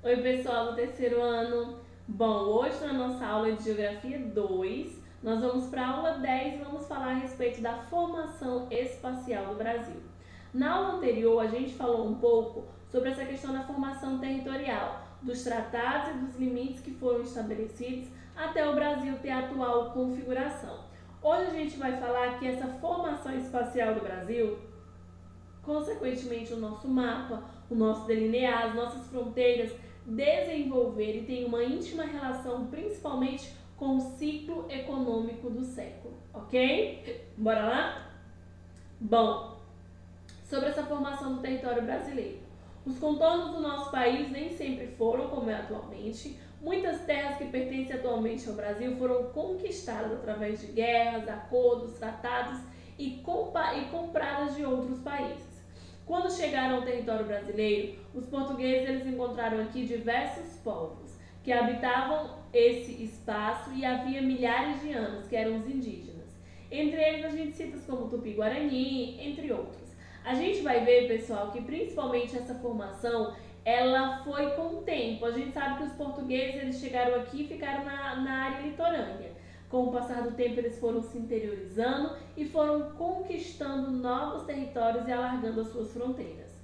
Oi, pessoal do terceiro ano. Bom, hoje na nossa aula de Geografia 2, nós vamos para a aula 10 e vamos falar a respeito da formação espacial do Brasil. Na aula anterior, a gente falou um pouco sobre essa questão da formação territorial, dos tratados e dos limites que foram estabelecidos até o Brasil ter a atual configuração. Hoje a gente vai falar que essa formação espacial do Brasil, consequentemente o nosso mapa, o nosso delinear, as nossas fronteiras, desenvolver e tem uma íntima relação principalmente com o ciclo econômico do século, ok? Bora lá? Bom, sobre essa formação do território brasileiro. Os contornos do nosso país nem sempre foram como é atualmente. Muitas terras que pertencem atualmente ao Brasil foram conquistadas através de guerras, acordos, tratados e compradas de outros países. Quando chegaram ao território brasileiro, os portugueses eles encontraram aqui diversos povos que habitavam esse espaço e havia milhares de anos, que eram os indígenas. Entre eles a gente cita como Tupi-Guarani, entre outros. A gente vai ver, pessoal, que principalmente essa formação ela foi com o tempo. A gente sabe que os portugueses eles chegaram aqui e ficaram na área litorânea. Com o passar do tempo, eles foram se interiorizando e foram conquistando novos territórios e alargando as suas fronteiras.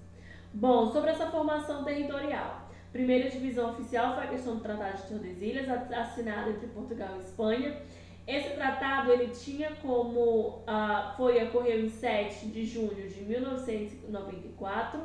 Bom, sobre essa formação territorial. Primeira divisão oficial foi a questão do Tratado de Tordesilhas, assinado entre Portugal e Espanha. Esse tratado ele tinha como ocorreu em 7 de junho de 1494,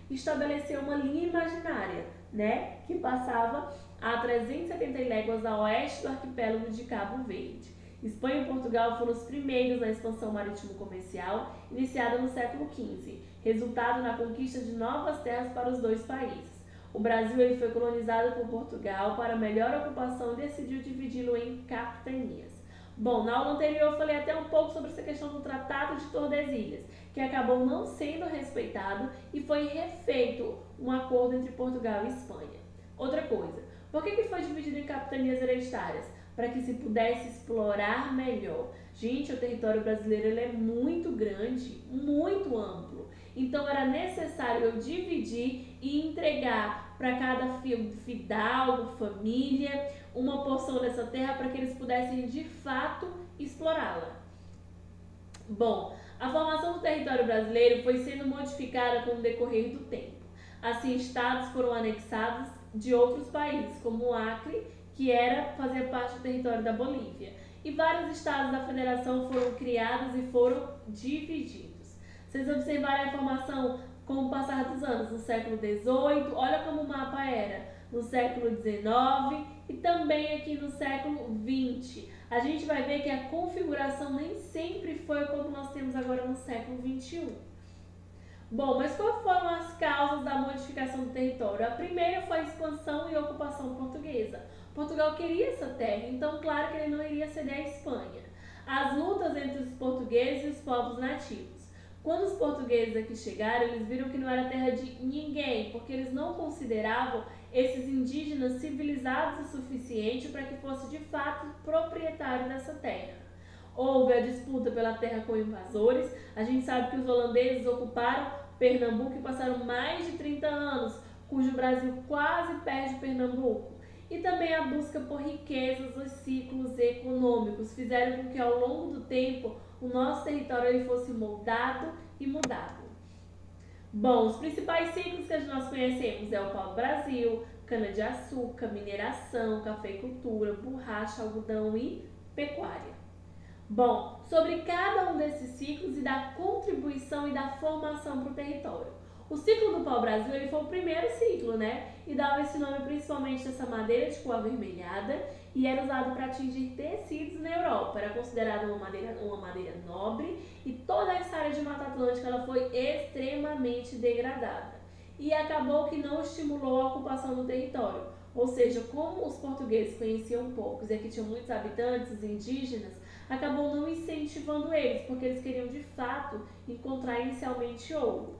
estabeleceu uma linha imaginária, né, que passava a 370 léguas a oeste do arquipélago de Cabo Verde. Espanha e Portugal foram os primeiros na expansão marítimo-comercial iniciada no século XV, resultado na conquista de novas terras para os dois países. O Brasil ele foi colonizado por Portugal para melhor ocupação e decidiu dividi-lo em capitanias. Bom, na aula anterior eu falei até um pouco sobre essa questão do Tratado de Tordesilhas, que acabou não sendo respeitado e foi refeito um acordo entre Portugal e Espanha. Outra coisa, por que foi dividido em capitanias hereditárias? Para que se pudesse explorar melhor. Gente, o território brasileiro ele é muito grande, muito amplo. Então era necessário eu dividir e entregar para cada fidalgo, família, uma porção dessa terra para que eles pudessem de fato explorá-la. Bom, a formação do território brasileiro foi sendo modificada com o decorrer do tempo. Assim, estados foram anexados de outros países, como o Acre, que fazia parte do território da Bolívia. E vários estados da federação foram criados e foram divididos. Vocês observarem a formação com o passar dos anos, no século XVIII, olha como o mapa era, no século XIX e também aqui no século XX. A gente vai ver que a configuração nem sempre foi como nós temos agora no século XXI. Bom, mas quais foram as causas da modificação do território? A primeira foi a expansão e ocupação portuguesa. Portugal queria essa terra, então claro que ele não iria ceder à Espanha. As lutas entre os portugueses e os povos nativos. Quando os portugueses aqui chegaram, eles viram que não era terra de ninguém, porque eles não consideravam esses indígenas civilizados o suficiente para que fosse de fato proprietário dessa terra. Houve a disputa pela terra com invasores. A gente sabe que os holandeses ocuparam Pernambuco e passaram mais de 30 anos, cujo Brasil quase perde Pernambuco. E também a busca por riquezas, os ciclos econômicos fizeram com que ao longo do tempo o nosso território ele fosse moldado e mudado. Bom, os principais ciclos que nós conhecemos é o pau-brasil, cana-de-açúcar, mineração, cafeicultura, borracha, algodão e pecuária. Bom, sobre cada um desses ciclos e da contribuição e da formação para o território. O ciclo do pau-brasil ele foi o primeiro ciclo, né? E dava esse nome principalmente dessa madeira de cor avermelhada e era usado para atingir tecidos na Europa. Era considerada uma madeira nobre e toda essa área de Mata Atlântica ela foi extremamente degradada. E acabou que não estimulou a ocupação do território. Ou seja, como os portugueses conheciam poucos e aqui tinham muitos habitantes, os indígenas, acabou não incentivando eles, porque eles queriam de fato encontrar inicialmente ouro.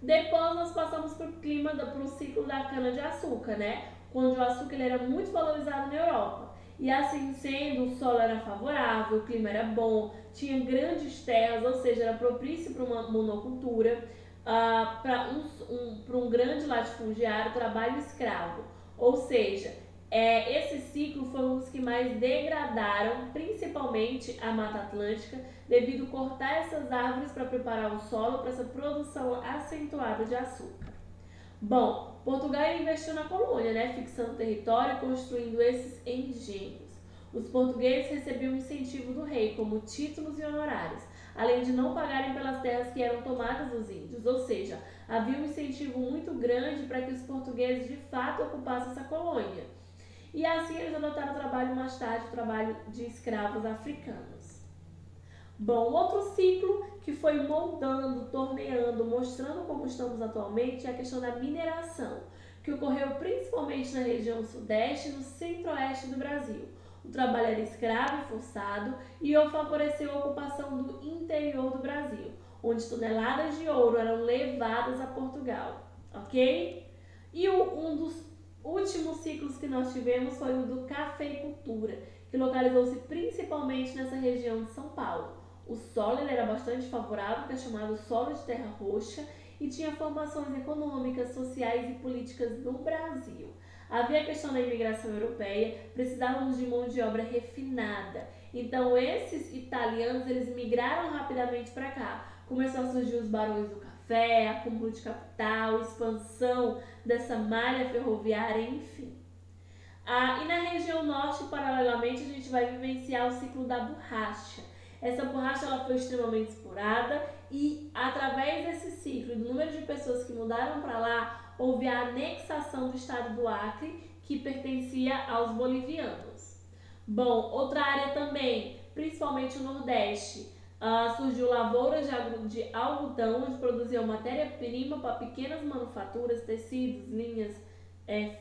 Depois nós passamos para o ciclo da cana-de-açúcar, né? Quando o açúcar ele era muito valorizado na Europa. E assim sendo, o solo era favorável, o clima era bom, tinha grandes terras, ou seja, era propício para uma monocultura. para um grande latifundiário trabalho escravo. Ou seja, esse ciclo foi um dos que mais degradaram, principalmente a Mata Atlântica, devido a cortar essas árvores para preparar o solo para essa produção acentuada de açúcar. Bom, Portugal investiu na colônia, né, fixando território e construindo esses engenhos. Os portugueses recebiam incentivo do rei, como títulos e honorários, além de não pagarem pelas terras que eram tomadas dos índios, ou seja, havia um incentivo muito grande para que os portugueses de fato ocupassem essa colônia. E assim eles adotaram o trabalho mais tarde, o trabalho de escravos africanos. Bom, outro ciclo que foi moldando, torneando, mostrando como estamos atualmente é a questão da mineração, que ocorreu principalmente na região sudeste e no centro-oeste do Brasil. O trabalho era escravo e forçado e favoreceu a ocupação do interior do Brasil, onde toneladas de ouro eram levadas a Portugal, ok? E um dos últimos ciclos que nós tivemos foi o do cafeicultura, que localizou-se principalmente nessa região de São Paulo. O solo era bastante favorável, que é chamado solo de terra roxa, e tinha formações econômicas, sociais e políticas no Brasil. Havia a questão da imigração europeia, precisávamos de mão de obra refinada. Então esses italianos eles migraram rapidamente para cá. Começou a surgir os barões do café, acúmulo de capital, expansão dessa malha ferroviária, enfim. E na região norte, paralelamente, a gente vai vivenciar o ciclo da borracha. Essa borracha ela foi extremamente explorada e, através desse ciclo e do número de pessoas que mudaram para lá, houve a anexação do estado do Acre, que pertencia aos bolivianos. Bom, outra área também, principalmente o Nordeste, surgiu lavouras de algodão, onde produziam matéria-prima para pequenas manufaturas, tecidos, linhas,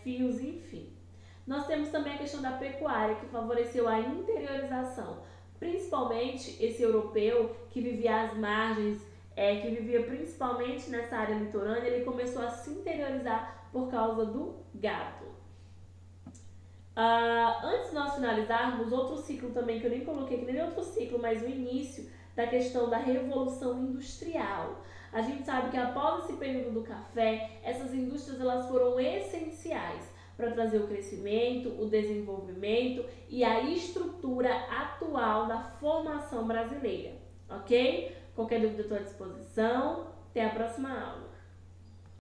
fios, enfim. Nós temos também a questão da pecuária, que favoreceu a interiorização, principalmente esse europeu que vivia às margens, que vivia principalmente nessa área litorânea, ele começou a se interiorizar por causa do gado. Antes de nós finalizarmos, outro ciclo também que eu nem coloquei, que nem outro ciclo, mas o início da questão da Revolução Industrial. A gente sabe que após esse período do café, essas indústrias elas foram essenciais para trazer o crescimento, o desenvolvimento e a estrutura atual da formação brasileira, ok? Qualquer dúvida eu estou à disposição. Até a próxima aula.